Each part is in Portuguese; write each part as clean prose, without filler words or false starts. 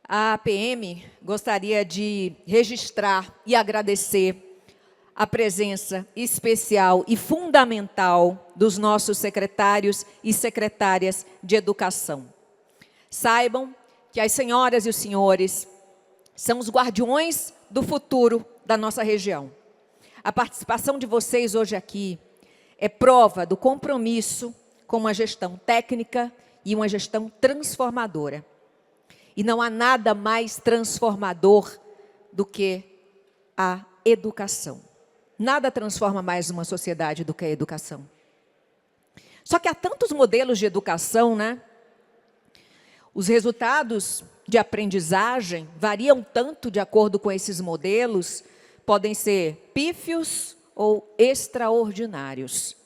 A APM gostaria de registrar e agradecer a presença especial e fundamental dos nossos secretários e secretárias de educação. Saibam que as senhoras e os senhores são os guardiões do futuro da nossa região. A participação de vocês hoje aqui é prova do compromisso com uma gestão técnica e uma gestão transformadora. E não há nada mais transformador do que a educação. Nada transforma mais uma sociedade do que a educação. Só que há tantos modelos de educação, né? Os resultados de aprendizagem variam tanto de acordo com esses modelos, podem ser pífios ou extraordinários.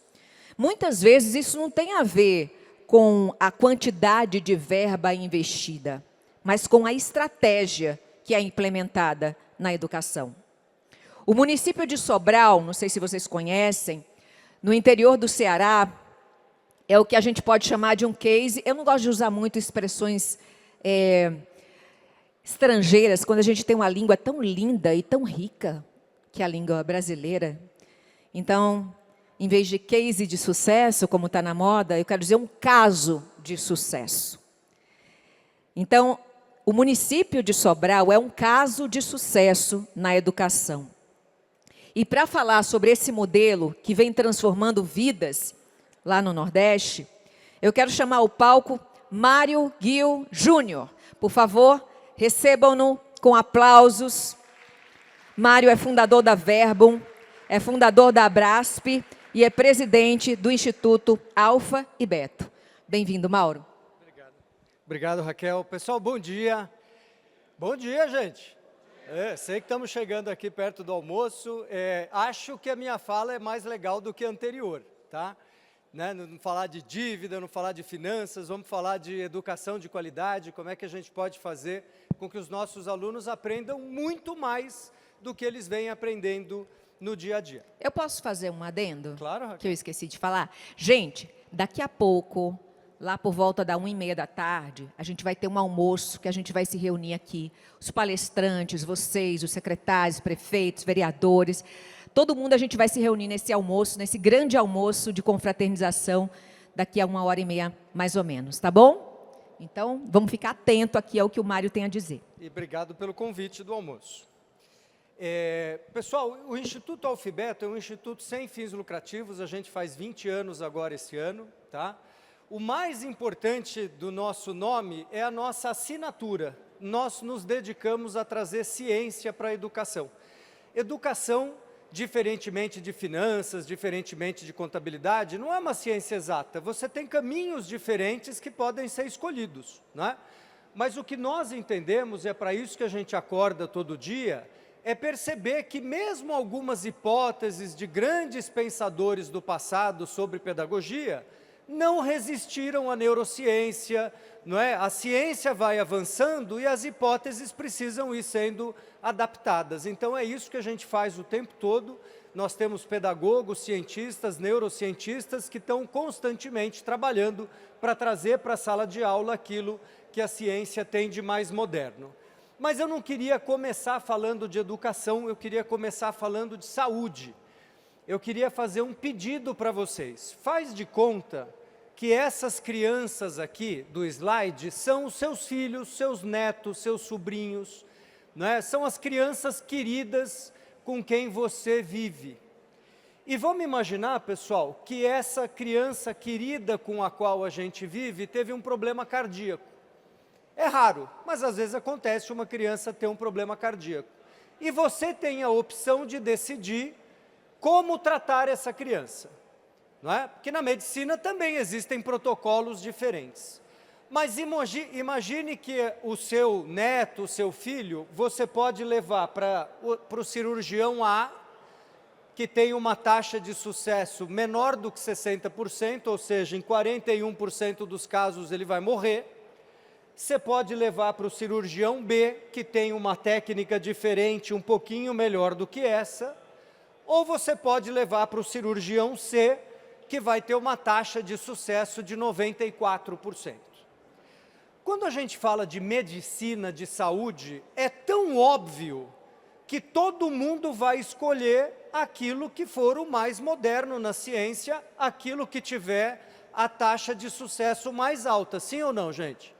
Muitas vezes isso não tem a ver com a quantidade de verba investida, mas com a estratégia que é implementada na educação. O município de Sobral, não sei se vocês conhecem, no interior do Ceará, é o que a gente pode chamar de um case. Eu não gosto de usar muito expressões estrangeiras, quando a gente tem uma língua tão linda e tão rica, que é a língua brasileira. Então, em vez de case de sucesso, como está na moda, eu quero dizer um caso de sucesso. Então, o município de Sobral é um caso de sucesso na educação. E para falar sobre esse modelo que vem transformando vidas lá no Nordeste, eu quero chamar ao palco Mário Gil Júnior. Por favor, recebam-no com aplausos. Mário é fundador da Verbum, é fundador da Abrasp e é presidente do Instituto Alfa e Beto. Bem-vindo, Mauro. Obrigado, Raquel. Pessoal, bom dia. Bom dia, gente. Sei que estamos chegando aqui perto do almoço. Acho que a minha fala é mais legal do que a anterior, tá? Né? Não falar de dívida, não falar de finanças, vamos falar de educação de qualidade, como é que a gente pode fazer com que os nossos alunos aprendam muito mais do que eles vêm aprendendo no dia a dia. Eu posso fazer um adendo? Claro, Raquel. Que eu esqueci de falar. Gente, daqui a pouco, lá por volta da 1h30 da tarde, a gente vai ter um almoço que a gente vai se reunir aqui. Os palestrantes, vocês, os secretários, prefeitos, vereadores, todo mundo a gente vai se reunir nesse almoço, nesse grande almoço de confraternização, daqui a 1h30 mais ou menos, tá bom? Então, vamos ficar atento aqui ao que o Mário tem a dizer. E obrigado pelo convite do almoço. Pessoal, o Instituto Alfa e Beto é um instituto sem fins lucrativos, a gente faz 20 anos agora esse ano, tá? O mais importante do nosso nome é a nossa assinatura. Nós nos dedicamos a trazer ciência para a educação. Educação, diferentemente de finanças, diferentemente de contabilidade, não é uma ciência exata. Você tem caminhos diferentes que podem ser escolhidos, não é? Mas o que nós entendemos, é para isso que a gente acorda todo dia, é perceber que mesmo algumas hipóteses de grandes pensadores do passado sobre pedagogia não resistiram à neurociência, não é? A ciência vai avançando e as hipóteses precisam ir sendo adaptadas. Então, é isso que a gente faz o tempo todo. Nós temos pedagogos, cientistas, neurocientistas que estão constantemente trabalhando para trazer para a sala de aula aquilo que a ciência tem de mais moderno. Mas eu não queria começar falando de educação, eu queria começar falando de saúde. Eu queria fazer um pedido para vocês. Faz de conta que essas crianças aqui do slide são os seus filhos, seus netos, seus sobrinhos, né? São as crianças queridas com quem você vive. E vamos imaginar, pessoal, que essa criança querida com a qual a gente vive teve um problema cardíaco. É raro, mas às vezes acontece uma criança ter um problema cardíaco. E você tem a opção de decidir como tratar essa criança. Não é? Porque na medicina também existem protocolos diferentes. Mas imagine que o seu neto, o seu filho, você pode levar para o cirurgião A, que tem uma taxa de sucesso menor do que 60%, ou seja, em 41% dos casos ele vai morrer. Você pode levar para o cirurgião B, que tem uma técnica diferente, um pouquinho melhor do que essa, ou você pode levar para o cirurgião C, que vai ter uma taxa de sucesso de 94%. Quando a gente fala de medicina, de saúde, é tão óbvio que todo mundo vai escolher aquilo que for o mais moderno na ciência, aquilo que tiver a taxa de sucesso mais alta, sim ou não, gente?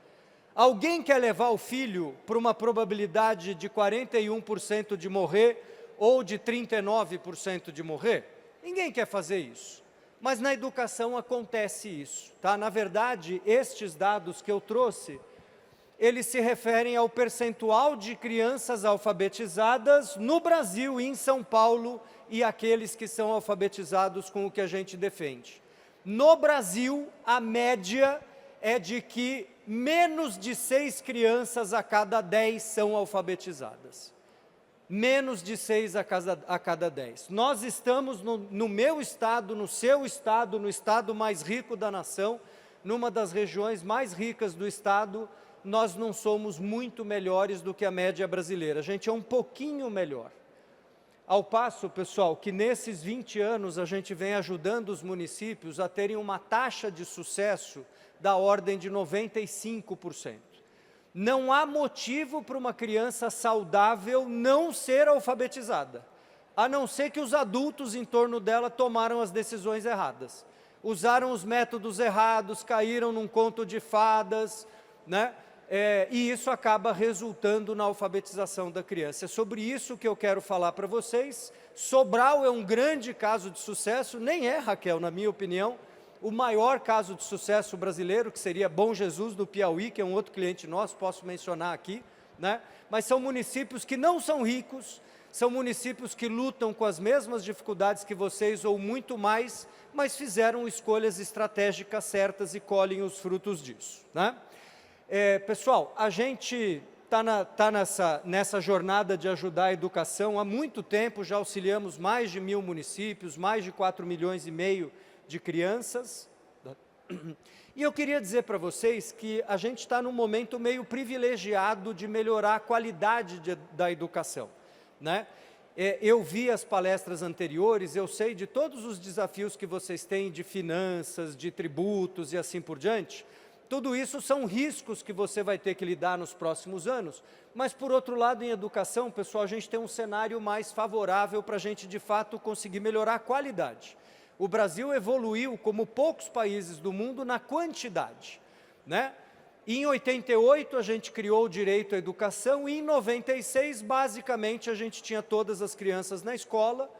Alguém quer levar o filho para uma probabilidade de 41% de morrer ou de 39% de morrer? Ninguém quer fazer isso. Mas na educação acontece isso, tá? Na verdade, estes dados que eu trouxe, eles se referem ao percentual de crianças alfabetizadas no Brasil e em São Paulo e aqueles que são alfabetizados com o que a gente defende. No Brasil, a média é de que menos de 6 crianças a cada 10 são alfabetizadas. Menos de 6 a cada 10. Nós estamos no meu estado, no seu estado, no estado mais rico da nação, numa das regiões mais ricas do estado, nós não somos muito melhores do que a média brasileira. A gente é um pouquinho melhor. Ao passo, pessoal, que nesses 20 anos a gente vem ajudando os municípios a terem uma taxa de sucesso da ordem de 95%. Não há motivo para uma criança saudável não ser alfabetizada, a não ser que os adultos em torno dela tomaram as decisões erradas. Usaram os métodos errados, caíram num conto de fadas, né? E isso acaba resultando na alfabetização da criança. É sobre isso que eu quero falar para vocês. Sobral é um grande caso de sucesso, nem é, Raquel, na minha opinião, o maior caso de sucesso brasileiro, que seria Bom Jesus, do Piauí, que é um outro cliente nosso, posso mencionar aqui, né? Mas são municípios que não são ricos, são municípios que lutam com as mesmas dificuldades que vocês, ou muito mais, mas fizeram escolhas estratégicas certas e colhem os frutos disso, né? Pessoal, a gente está nessa jornada de ajudar a educação há muito tempo, já auxiliamos mais de 1.000 municípios, mais de 4,5 milhões de crianças. E eu queria dizer para vocês que a gente está num momento meio privilegiado de melhorar a qualidade da educação, né? Eu vi as palestras anteriores, eu sei de todos os desafios que vocês têm de finanças, de tributos e assim por diante. Tudo isso são riscos que você vai ter que lidar nos próximos anos, mas por outro lado, em educação, pessoal, a gente tem um cenário mais favorável para a gente de fato conseguir melhorar a qualidade. O Brasil evoluiu como poucos países do mundo na quantidade, né? Em 88 a gente criou o direito à educação e em 96 basicamente a gente tinha todas as crianças na escola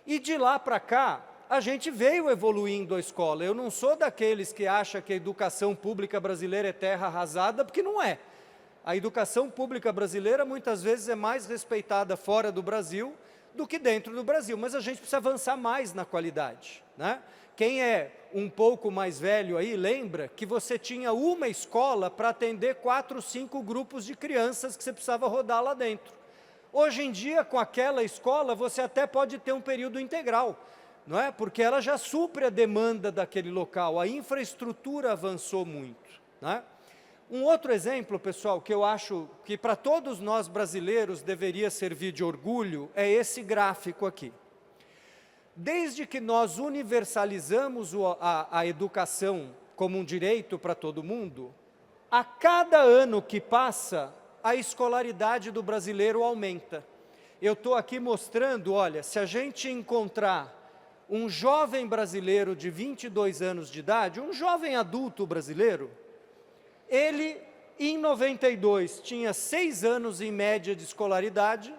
e de lá para cá a gente veio evoluindo a escola. Eu não sou daqueles que acham que a educação pública brasileira é terra arrasada, porque não é. A educação pública brasileira muitas vezes é mais respeitada fora do Brasil do que dentro do Brasil, mas a gente precisa avançar mais na qualidade, né? Quem é um pouco mais velho aí, lembra que você tinha uma escola para atender 4, 5 grupos de crianças que você precisava rodar lá dentro. Hoje em dia, com aquela escola, você até pode ter um período integral, não é? Porque ela já supre a demanda daquele local, a infraestrutura avançou muito, né? Um outro exemplo, pessoal, que eu acho que para todos nós brasileiros deveria servir de orgulho, é esse gráfico aqui. Desde que nós universalizamos a educação como um direito para todo mundo, a cada ano que passa, a escolaridade do brasileiro aumenta. Eu estou aqui mostrando, olha, se a gente encontrar um jovem brasileiro de 22 anos de idade, um jovem adulto brasileiro, ele, em 92, tinha 6 anos em média de escolaridade,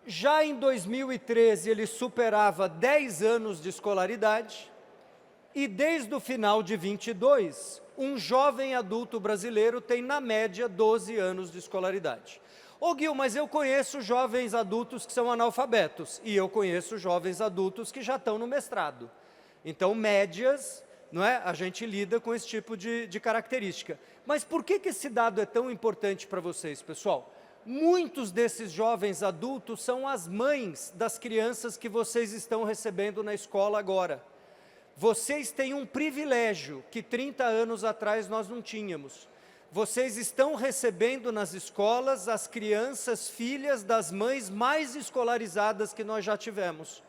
já em 2013 ele superava 10 anos de escolaridade, e desde o final de 22, um jovem adulto brasileiro tem na média 12 anos de escolaridade. Ô Gil, mas eu conheço jovens adultos que são analfabetos, e eu conheço jovens adultos que já estão no mestrado. Então, médias, não é? A gente lida com esse tipo de característica. Mas por que esse dado é tão importante para vocês, pessoal? Muitos desses jovens adultos são as mães das crianças que vocês estão recebendo na escola agora. Vocês têm um privilégio que 30 anos atrás nós não tínhamos. Vocês estão recebendo nas escolas as crianças filhas das mães mais escolarizadas que nós já tivemos,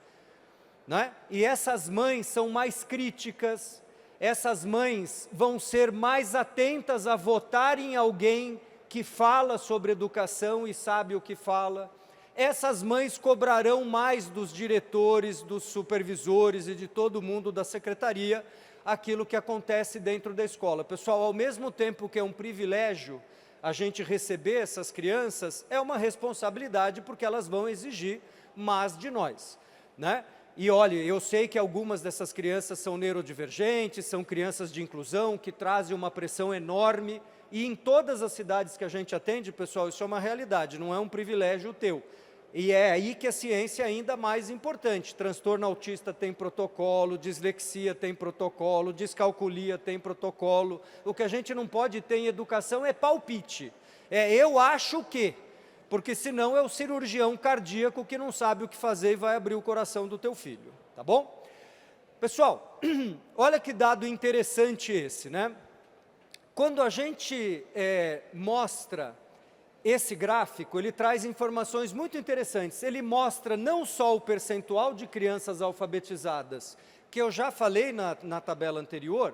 né? E essas mães são mais críticas, essas mães vão ser mais atentas a votar em alguém que fala sobre educação e sabe o que fala. Essas mães cobrarão mais dos diretores, dos supervisores e de todo mundo da secretaria aquilo que acontece dentro da escola. Pessoal, ao mesmo tempo que é um privilégio a gente receber essas crianças, é uma responsabilidade porque elas vão exigir mais de nós, né? E olha, eu sei que algumas dessas crianças são neurodivergentes, são crianças de inclusão, que trazem uma pressão enorme, e em todas as cidades que a gente atende, pessoal, isso é uma realidade, não é um privilégio teu. E é aí que a ciência é ainda mais importante. Transtorno autista tem protocolo, dislexia tem protocolo, descalculia tem protocolo. O que a gente não pode ter em educação é palpite. Eu acho que, porque senão é o cirurgião cardíaco que não sabe o que fazer e vai abrir o coração do teu filho, tá bom? Pessoal, olha que dado interessante esse, né? Quando a gente mostra esse gráfico, ele traz informações muito interessantes. Ele mostra não só o percentual de crianças alfabetizadas, que eu já falei na tabela anterior,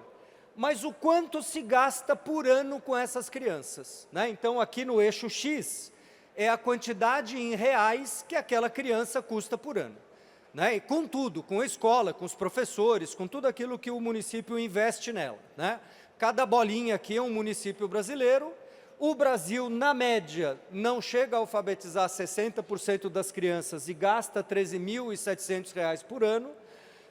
mas o quanto se gasta por ano com essas crianças, né? Então, aqui no eixo X, é a quantidade em reais que aquela criança custa por ano, né? E com tudo, com a escola, com os professores, com tudo aquilo que o município investe nela, né? Cada bolinha aqui é um município brasileiro. O Brasil, na média, não chega a alfabetizar 60% das crianças e gasta R$ 13.700 por ano.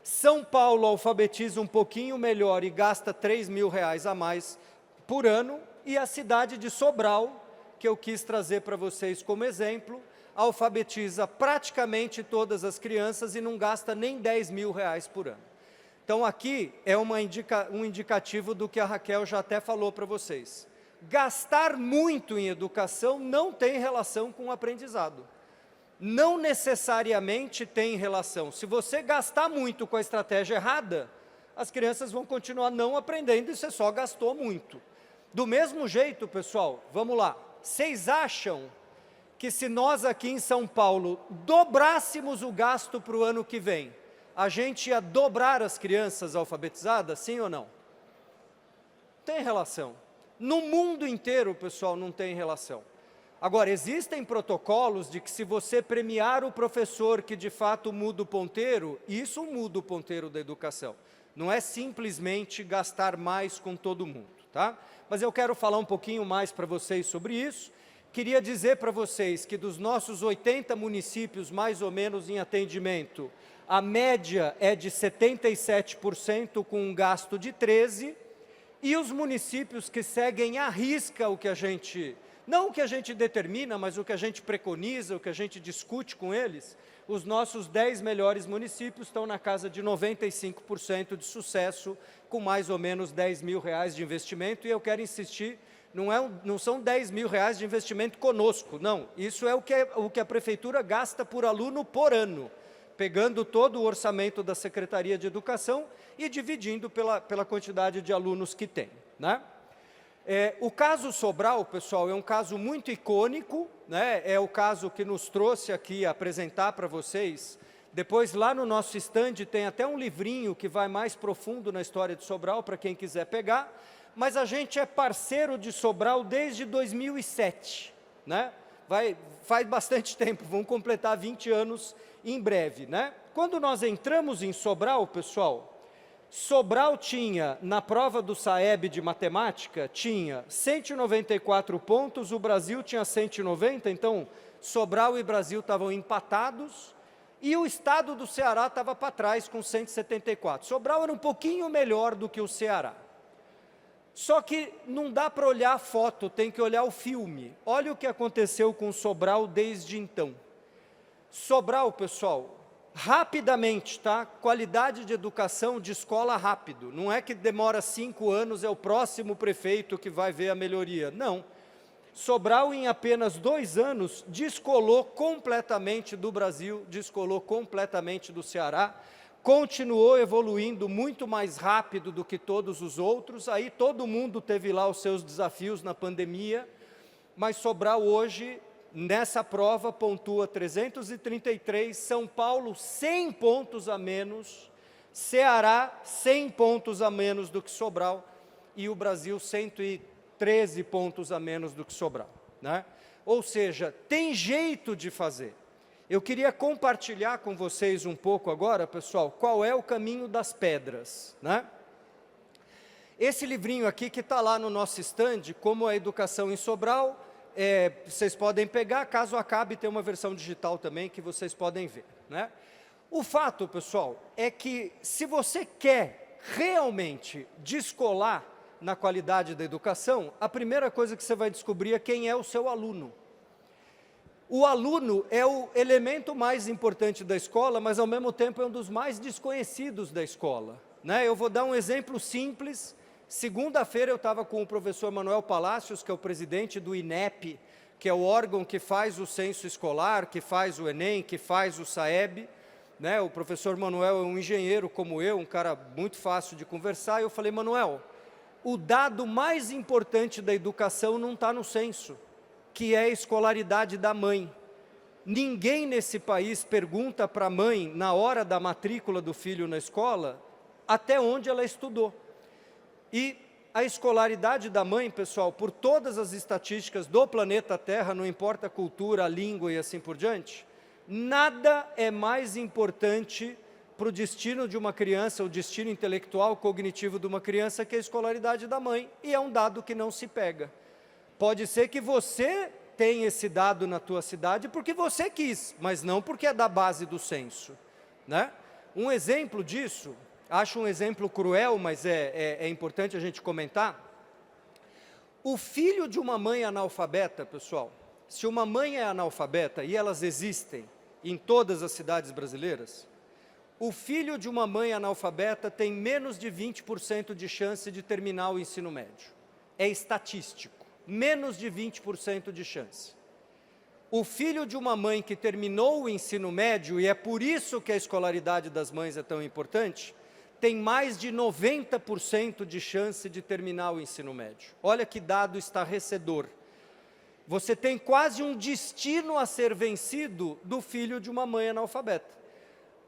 São Paulo alfabetiza um pouquinho melhor e gasta R$ 3.000 a mais por ano. E a cidade de Sobral, que eu quis trazer para vocês como exemplo, alfabetiza praticamente todas as crianças e não gasta nem R$ 10.000 por ano. Então, aqui é um indicativo do que a Raquel já até falou para vocês. Gastar muito em educação não tem relação com o aprendizado. Não necessariamente tem relação. Se você gastar muito com a estratégia errada, as crianças vão continuar não aprendendo e você só gastou muito. Do mesmo jeito, pessoal, vamos lá. Vocês acham que se nós aqui em São Paulo dobrássemos o gasto para o ano que vem, a gente ia dobrar as crianças alfabetizadas, sim ou não? Tem relação. No mundo inteiro, pessoal, não tem relação. Agora, existem protocolos de que se você premiar o professor que de fato muda o ponteiro, isso muda o ponteiro da educação. Não é simplesmente gastar mais com todo mundo, tá? Mas eu quero falar um pouquinho mais para vocês sobre isso. Queria dizer para vocês que dos nossos 80 municípios, mais ou menos, em atendimento, a média é de 77% com um gasto de 13%, e os municípios que seguem à risca o que a gente, não o que a gente determina, mas o que a gente preconiza, o que a gente discute com eles, os nossos 10 melhores municípios estão na casa de 95% de sucesso, com mais ou menos R$ 10.000 de investimento, e eu quero insistir, não são R$ 10.000 de investimento conosco, não, isso é o que a prefeitura gasta por aluno por ano, pegando todo o orçamento da Secretaria de Educação e dividindo pela quantidade de alunos que tem, né? O caso Sobral, pessoal, é um caso muito icônico, né? É o caso que nos trouxe aqui a apresentar para vocês. Depois, lá no nosso stand, tem até um livrinho que vai mais profundo na história de Sobral, para quem quiser pegar, mas a gente é parceiro de Sobral desde 2007, né? Faz bastante tempo, vamos completar 20 anos em breve, né? Quando nós entramos em Sobral, pessoal, Sobral tinha, na prova do SAEB de matemática, tinha 194 pontos, o Brasil tinha 190, então Sobral e Brasil estavam empatados, e o estado do Ceará estava para trás com 174. Sobral era um pouquinho melhor do que o Ceará. Só que não dá para olhar a foto, tem que olhar o filme. Olha o que aconteceu com Sobral desde então. Sobral, pessoal, rapidamente, tá? Qualidade de educação de escola rápido. Não é que demora 5 anos, é o próximo prefeito que vai ver a melhoria. Não. Sobral, em apenas 2 anos, descolou completamente do Brasil, descolou completamente do Ceará, continuou evoluindo muito mais rápido do que todos os outros. Aí todo mundo teve lá os seus desafios na pandemia, mas Sobral hoje, nessa prova, pontua 333, São Paulo 100 pontos a menos, Ceará, 100 pontos a menos do que Sobral, e o Brasil, 113 pontos a menos do que Sobral, né? Ou seja, tem jeito de fazer. Eu queria compartilhar com vocês um pouco agora, pessoal, qual é o caminho das pedras, né? Esse livrinho aqui que está lá no nosso stand, Como a Educação em Sobral, vocês podem pegar, caso acabe, tem uma versão digital também que vocês podem ver, né? O fato, pessoal, é que se você quer realmente descolar na qualidade da educação, a primeira coisa que você vai descobrir é quem é o seu aluno. O aluno é o elemento mais importante da escola, mas ao mesmo tempo é um dos mais desconhecidos da escola, né? Eu vou dar um exemplo simples. Segunda-feira eu estava com o professor Manuel Palacios, que é o presidente do INEP, que é o órgão que faz o censo escolar, que faz o Enem, que faz o SAEB, né? O professor Manuel é um engenheiro como eu, um cara muito fácil de conversar, e eu falei, Manuel, o dado mais importante da educação não está no censo, que é a escolaridade da mãe. Ninguém nesse país pergunta para a mãe, na hora da matrícula do filho na escola, até onde ela estudou. E a escolaridade da mãe, pessoal, por todas as estatísticas do planeta Terra, não importa a cultura, a língua e assim por diante, nada é mais importante para o destino de uma criança, o destino intelectual, cognitivo de uma criança, que a escolaridade da mãe, e é um dado que não se pega. Pode ser que você tenha esse dado na tua cidade porque você quis, mas não porque é da base do censo, né? Um exemplo disso, acho um exemplo cruel, mas é importante a gente comentar. O filho de uma mãe analfabeta, pessoal, se uma mãe é analfabeta, e elas existem em todas as cidades brasileiras, o filho de uma mãe analfabeta tem menos de 20% de chance de terminar o ensino médio. É estatístico, menos de 20% de chance. O filho de uma mãe que terminou o ensino médio, e é por isso que a escolaridade das mães é tão importante, tem mais de 90% de chance de terminar o ensino médio. Olha que dado estarrecedor. Você tem quase um destino a ser vencido do filho de uma mãe analfabeta.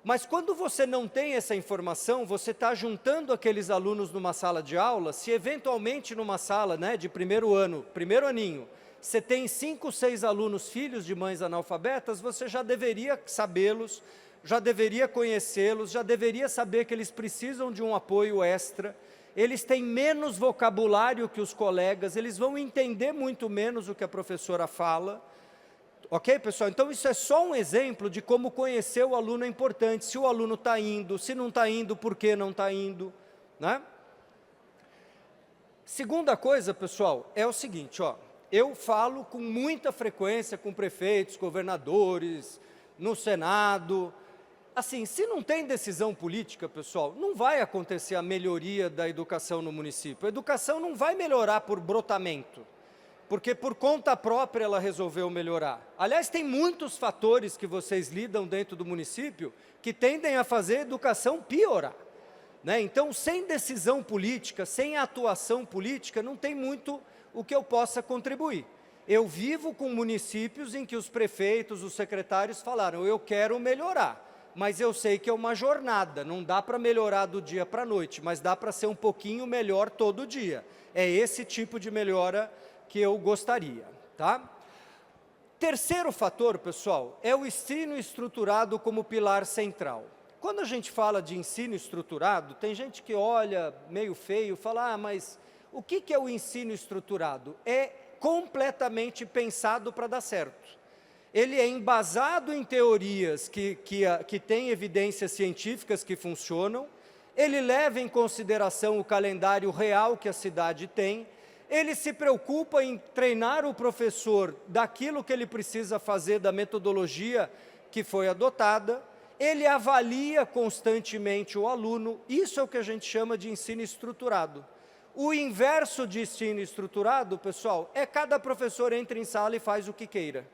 Mas quando você não tem essa informação, você está juntando aqueles alunos numa sala de aula, se eventualmente numa sala, né, de primeiro ano, primeiro aninho, você tem 5, 6 alunos filhos de mães analfabetas, você já deveria sabê-los, já deveria conhecê-los, já deveria saber que eles precisam de um apoio extra, eles têm menos vocabulário que os colegas, eles vão entender muito menos o que a professora fala. Ok, pessoal? Então, isso é só um exemplo de como conhecer o aluno é importante, se o aluno está indo, se não está indo, por que não está indo, né? Segunda coisa, pessoal, é o seguinte, ó, eu falo com muita frequência com prefeitos, governadores, no Senado. Assim, se não tem decisão política, pessoal, não vai acontecer a melhoria da educação no município. A educação não vai melhorar por brotamento, porque por conta própria ela resolveu melhorar. Aliás, tem muitos fatores que vocês lidam dentro do município que tendem a fazer a educação piorar, né? Então, sem decisão política, sem atuação política, não tem muito o que eu possa contribuir. Eu vivo com municípios em que os prefeitos, os secretários falaram, eu quero melhorar, mas eu sei que é uma jornada, não dá para melhorar do dia para a noite, mas dá para ser um pouquinho melhor todo dia. É esse tipo de melhora que eu gostaria, tá? Terceiro fator, pessoal, é o ensino estruturado como pilar central. Quando a gente fala de ensino estruturado, tem gente que olha meio feio, fala, ah, mas o que é o ensino estruturado? É completamente pensado para dar certo. Ele é embasado em teorias que têm evidências científicas que funcionam, ele leva em consideração o calendário real que a cidade tem, ele se preocupa em treinar o professor daquilo que ele precisa fazer, da metodologia que foi adotada, ele avalia constantemente o aluno, isso é o que a gente chama de ensino estruturado. O inverso de ensino estruturado, pessoal, é cada professor entra em sala e faz o que queira.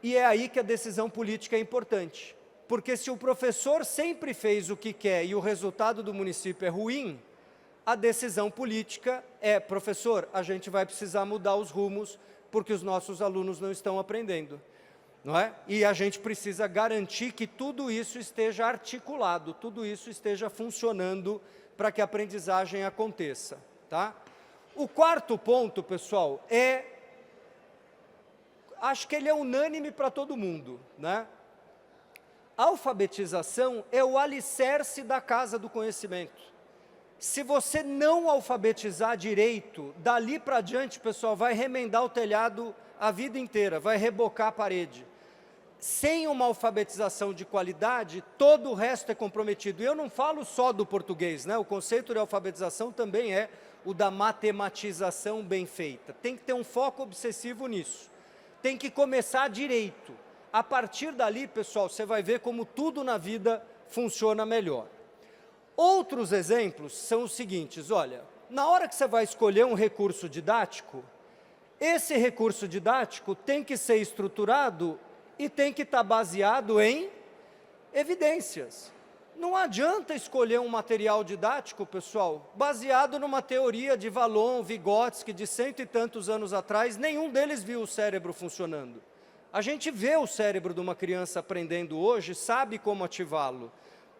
E é aí que a decisão política é importante, porque se o professor sempre fez o que quer e o resultado do município é ruim, a decisão política é, professor, a gente vai precisar mudar os rumos, porque os nossos alunos não estão aprendendo. não é? E a gente precisa garantir que tudo isso esteja articulado, tudo isso esteja funcionando para que a aprendizagem aconteça, tá? O quarto ponto, pessoal, acho que ele é unânime para todo mundo, né? A alfabetização é o alicerce da casa do conhecimento. Se você não alfabetizar direito, dali para diante, pessoal, vai remendar o telhado a vida inteira, vai rebocar a parede. Sem uma alfabetização de qualidade, todo o resto é comprometido. E eu não falo só do português, né? O conceito de alfabetização também é o da matematização bem feita. Tem que ter um foco obsessivo nisso. Tem que começar direito. A partir dali, pessoal, você vai ver como tudo na vida funciona melhor. Outros exemplos são os seguintes, olha, na hora que você vai escolher um recurso didático, esse recurso didático tem que ser estruturado e tem que estar baseado em evidências. Não adianta escolher um material didático, pessoal, baseado numa teoria de Vallon, Vygotsky, de cento e tantos anos atrás, nenhum deles viu o cérebro funcionando. A gente vê o cérebro de uma criança aprendendo hoje, sabe como ativá-lo,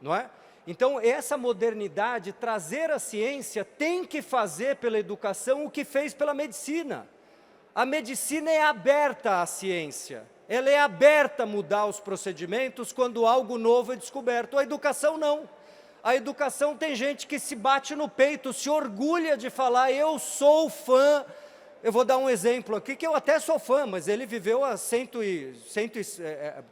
não é? Então, essa modernidade, trazer a ciência, tem que fazer pela educação o que fez pela medicina. A medicina é aberta à ciência, ela é aberta a mudar os procedimentos quando algo novo é descoberto. A educação não. A educação tem gente que se bate no peito, se orgulha de falar, eu sou fã. Eu vou dar um exemplo aqui, que eu até sou fã, mas ele viveu há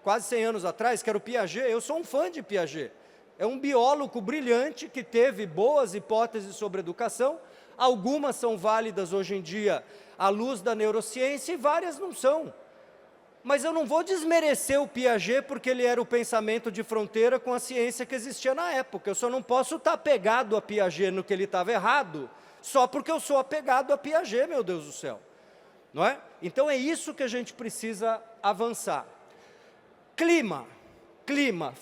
quase 100 anos atrás, que era o Piaget. Eu sou um fã de Piaget. É um biólogo brilhante que teve boas hipóteses sobre educação. Algumas são válidas hoje em dia à luz da neurociência e várias não são. Mas eu não vou desmerecer o Piaget porque ele era o pensamento de fronteira com a ciência que existia na época. Eu só não posso estar apegado a Piaget no que ele estava errado, só porque eu sou apegado a Piaget, meu Deus do céu. Não é? Então é isso que a gente precisa avançar. Clima.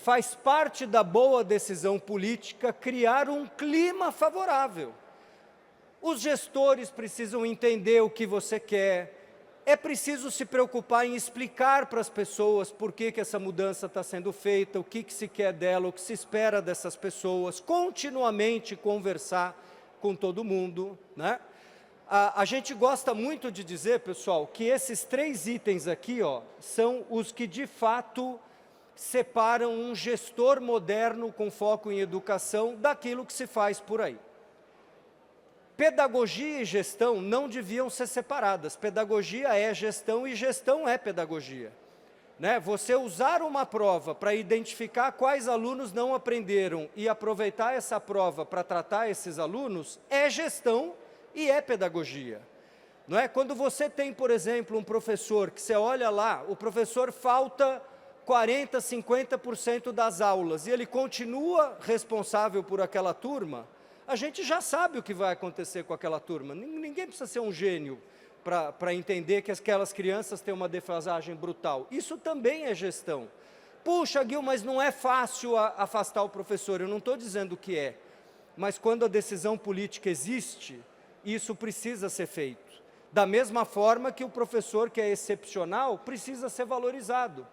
Faz parte da boa decisão política criar um clima favorável. Os gestores precisam entender o que você quer. É preciso se preocupar em explicar para as pessoas por que essa mudança está sendo feita, o que se quer dela, o que se espera dessas pessoas, continuamente conversar com todo mundo, né? A gente gosta muito de dizer, pessoal, que esses 3 itens aqui, ó, são os que de fato separam um gestor moderno com foco em educação daquilo que se faz por aí. Pedagogia e gestão não deviam ser separadas. Pedagogia é gestão e gestão é pedagogia. Né? Você usar uma prova para identificar quais alunos não aprenderam e aproveitar essa prova para tratar esses alunos é gestão e é pedagogia. Não é? Quando você tem, por exemplo, um professor que você olha lá, o professor falta 40%, 50% das aulas e ele continua responsável por aquela turma, a gente já sabe o que vai acontecer com aquela turma. Ninguém precisa ser um gênio para entender que aquelas crianças têm uma defasagem brutal. Isso também é gestão. Puxa, Gil, mas não é fácil afastar o professor. Eu não estou dizendo que é. Mas quando a decisão política existe, isso precisa ser feito. Da mesma forma que o professor que é excepcional precisa ser valorizado.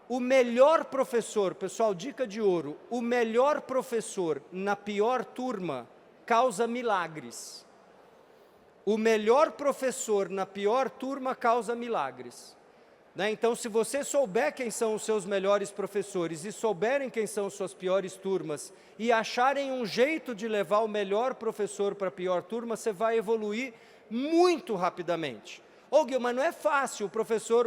O melhor professor, pessoal, dica de ouro, o melhor professor na pior turma causa milagres. O melhor professor na pior turma causa milagres. Né? Então, se você souber quem são os seus melhores professores e souberem quem são suas piores turmas e acharem um jeito de levar o melhor professor para a pior turma, você vai evoluir muito rapidamente. Ô, Gil, mas não é fácil,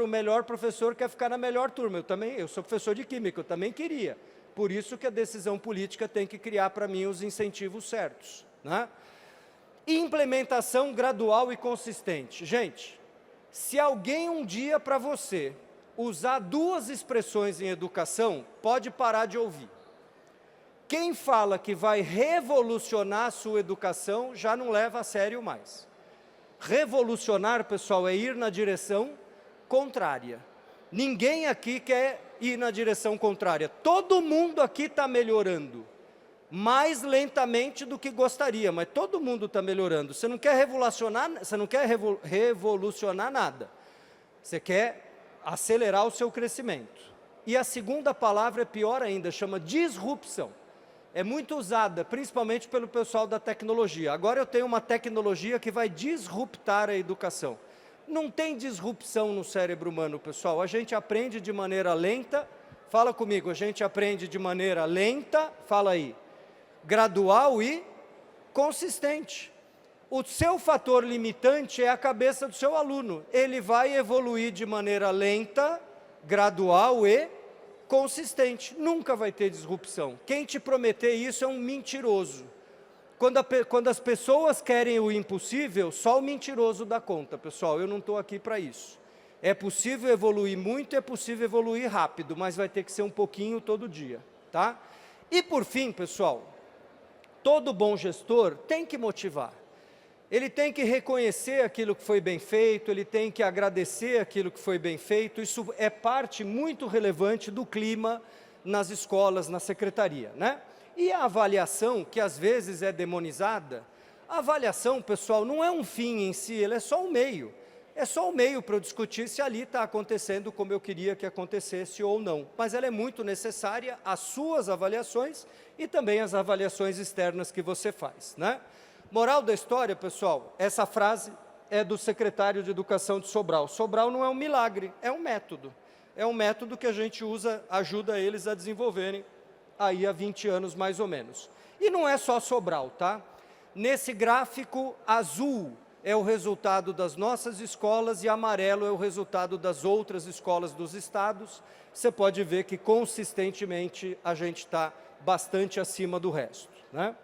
o melhor professor quer ficar na melhor turma. Eu sou professor de química, eu também queria. Por isso que a decisão política tem que criar para mim os incentivos certos. Né? Implementação gradual e consistente. Gente, se alguém um dia para você usar 2 expressões em educação, pode parar de ouvir. Quem fala que vai revolucionar a sua educação, já não leva a sério mais. Revolucionar, pessoal, é ir na direção contrária. Ninguém aqui quer ir na direção contrária. Todo mundo aqui está melhorando. Mais lentamente do que gostaria, mas todo mundo está melhorando. Você não quer revolucionar nada. Você quer acelerar o seu crescimento. E a segunda palavra é pior ainda, chama disrupção. É muito usada, principalmente pelo pessoal da tecnologia. Agora eu tenho uma tecnologia que vai disruptar a educação. Não tem disrupção no cérebro humano, pessoal. A gente aprende de maneira lenta. Fala comigo, a gente aprende de maneira lenta, fala aí, gradual e consistente. O seu fator limitante é a cabeça do seu aluno. Ele vai evoluir de maneira lenta, gradual e consistente. Nunca vai ter disrupção. Quem te prometer isso é um mentiroso. Quando as pessoas querem o impossível, só o mentiroso dá conta, pessoal. Eu não estou aqui para isso. É possível evoluir muito, é possível evoluir rápido, mas vai ter que ser um pouquinho todo dia, tá? E por fim, pessoal, todo bom gestor tem que motivar. Ele tem que reconhecer aquilo que foi bem feito, ele tem que agradecer aquilo que foi bem feito. Isso é parte muito relevante do clima nas escolas, na secretaria, né? E a avaliação, que às vezes é demonizada, a avaliação, pessoal, não é um fim em si, ela é só um meio. É só um meio para eu discutir se ali está acontecendo como eu queria que acontecesse ou não. Mas ela é muito necessária, as suas avaliações e também as avaliações externas que você faz, né? Moral da história, pessoal, essa frase é do secretário de Educação de Sobral. Sobral não é um milagre, é um método. É um método que a gente usa, ajuda eles a desenvolverem aí há 20 anos mais ou menos. E não é só Sobral, tá? Nesse gráfico, azul é o resultado das nossas escolas e amarelo é o resultado das outras escolas dos estados. Você pode ver que consistentemente a gente está bastante acima do resto, né?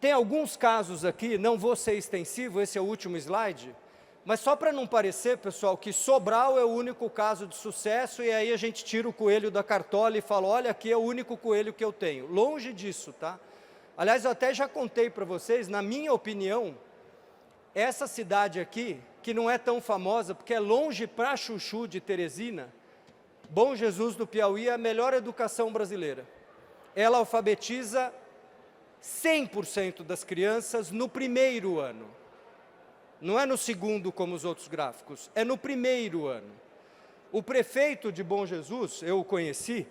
Tem alguns casos aqui, não vou ser extensivo, esse é o último slide, mas só para não parecer, pessoal, que Sobral é o único caso de sucesso e aí a gente tira o coelho da cartola e fala, olha, aqui é o único coelho que eu tenho. Longe disso, tá? Aliás, eu até já contei para vocês, na minha opinião, essa cidade aqui, que não é tão famosa, porque é longe pra chuchu de Teresina, Bom Jesus do Piauí é a melhor educação brasileira. Ela alfabetiza 100% das crianças no primeiro ano. Não é no segundo como os outros gráficos, é no primeiro ano. O prefeito de Bom Jesus, eu o conheci,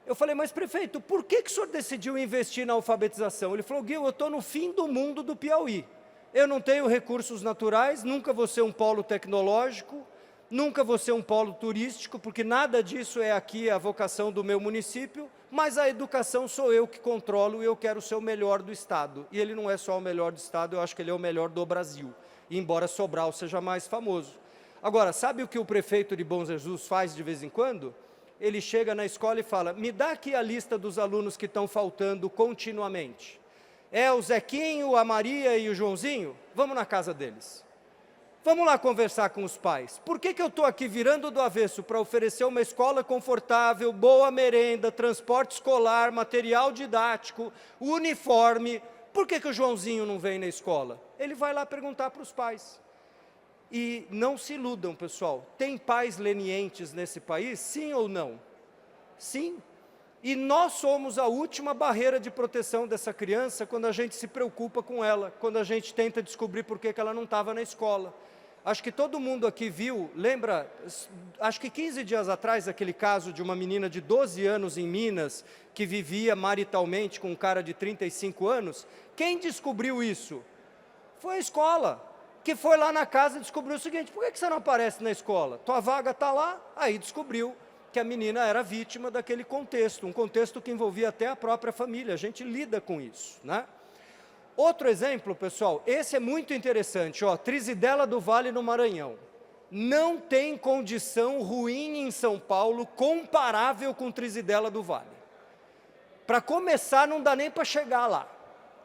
eu falei, mas prefeito, por que o senhor decidiu investir na alfabetização? Ele falou, Gil, eu estou no fim do mundo do Piauí. Eu não tenho recursos naturais, nunca vou ser um polo tecnológico, nunca vou ser um polo turístico, porque nada disso é aqui a vocação do meu município, mas a educação sou eu que controlo e eu quero ser o melhor do estado. E ele não é só o melhor do estado, eu acho que ele é o melhor do Brasil, embora Sobral seja mais famoso. Agora, sabe o que o prefeito de Bom Jesus faz de vez em quando? Ele chega na escola e fala, me dá aqui a lista dos alunos que estão faltando continuamente. É o Zequinho, a Maria e o Joãozinho? Vamos na casa deles. Vamos lá conversar com os pais. Por que eu estou aqui virando do avesso para oferecer uma escola confortável, boa merenda, transporte escolar, material didático, uniforme? Por que o Joãozinho não vem na escola? Ele vai lá perguntar para os pais. E não se iludam, pessoal. Tem pais lenientes nesse país? Sim ou não? Sim. E nós somos a última barreira de proteção dessa criança quando a gente se preocupa com ela, quando a gente tenta descobrir por que ela não estava na escola. Acho que todo mundo aqui viu, lembra, acho que 15 dias atrás, aquele caso de uma menina de 12 anos em Minas, que vivia maritalmente com um cara de 35 anos. Quem descobriu isso? Foi a escola, que foi lá na casa e descobriu o seguinte, por que você não aparece na escola? Tua vaga está lá? Aí descobriu que a menina era vítima daquele contexto, um contexto que envolvia até a própria família, a gente lida com isso, né? Outro exemplo, pessoal, esse é muito interessante, ó, Trizidela do Vale no Maranhão. Não tem condição ruim em São Paulo comparável com Trizidela do Vale. Para começar, não dá nem para chegar lá.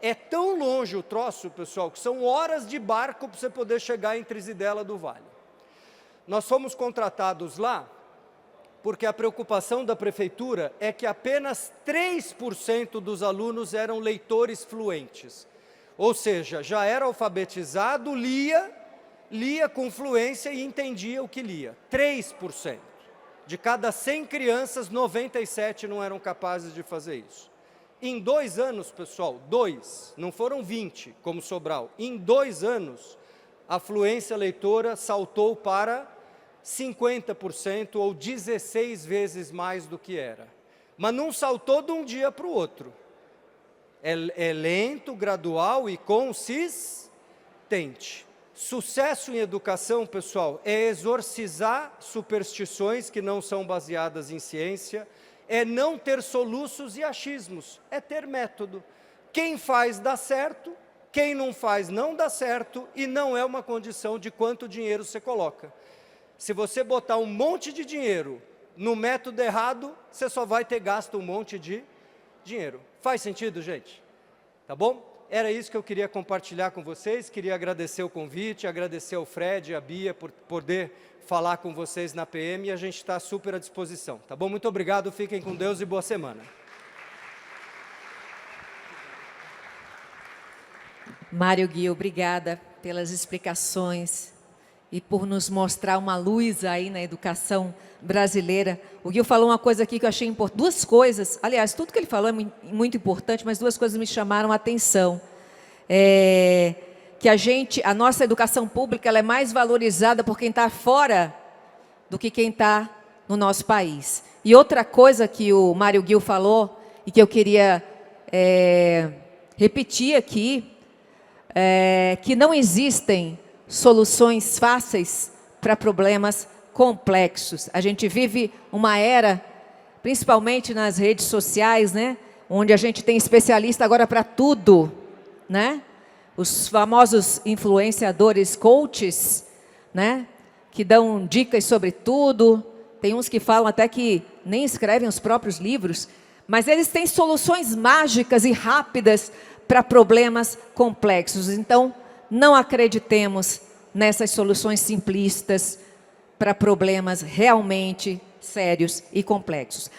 É tão longe o troço, pessoal, que são horas de barco para você poder chegar em Trizidela do Vale. Nós fomos contratados lá porque a preocupação da prefeitura é que apenas 3% dos alunos eram leitores fluentes. Ou seja, já era alfabetizado, lia com fluência e entendia o que lia. 3%. De cada 100 crianças, 97 não eram capazes de fazer isso. Em 2 anos, pessoal, 2, não foram 20, como Sobral. Em 2 anos, a fluência leitora saltou para 50% ou 16 vezes mais do que era. Mas não saltou de um dia para o outro. É lento, gradual e consistente. Sucesso em educação, pessoal, é exorcizar superstições que não são baseadas em ciência, é não ter soluços e achismos, é ter método. Quem faz dá certo, quem não faz não dá certo, e não é uma condição de quanto dinheiro você coloca. Se você botar um monte de dinheiro no método errado, você só vai ter gasto um monte de dinheiro. Faz sentido, gente? Tá bom? Era isso que eu queria compartilhar com vocês, queria agradecer o convite, agradecer ao Fred e à Bia por poder falar com vocês na PM, e a gente está super à disposição, tá bom? Muito obrigado, fiquem com Deus e boa semana. Mário Gui, obrigada pelas explicações e por nos mostrar uma luz aí na educação brasileira. O Gui falou uma coisa aqui que eu achei importante, duas coisas, aliás, tudo que ele falou é muito importante, mas duas coisas me chamaram a atenção. Que a nossa educação pública, ela é mais valorizada por quem está fora do que quem está no nosso país. E outra coisa que o Mário Gui falou, e que eu queria repetir aqui, que não existem soluções fáceis para problemas complexos. A gente vive uma era, principalmente nas redes sociais, né, onde a gente tem especialista agora para tudo, né? Os famosos influenciadores coaches, né, que dão dicas sobre tudo. Tem uns que falam até que nem escrevem os próprios livros, mas eles têm soluções mágicas e rápidas para problemas complexos. Então, não acreditemos nessas soluções simplistas para problemas realmente sérios e complexos.